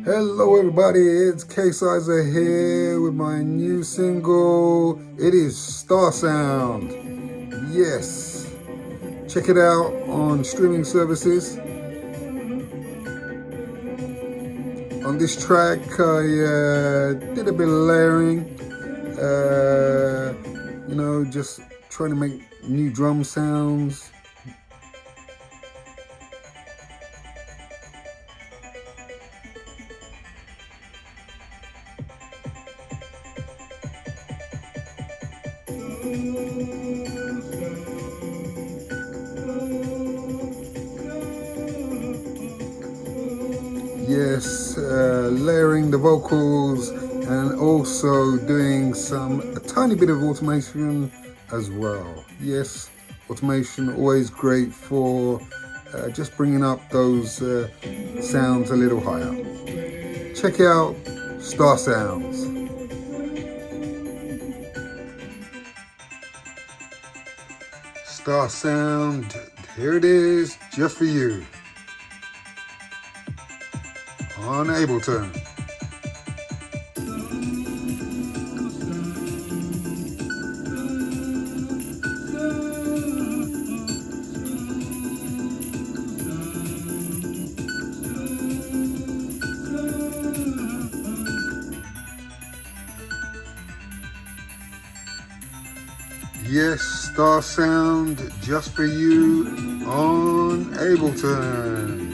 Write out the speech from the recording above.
Hello everybody, it's K-Sizer here with my new single. It is Star Sound. Yes, check it out on streaming services. On this track I did a bit of layering, just trying to make new drum sounds. Yes, layering the vocals and also doing a tiny bit of automation as well. Yes, automation always great for just bringing up those sounds a little higher. Check out Star Sounds. Star Sound, here it is, just for you. On Ableton. Yes, Star Sound just for you on Ableton.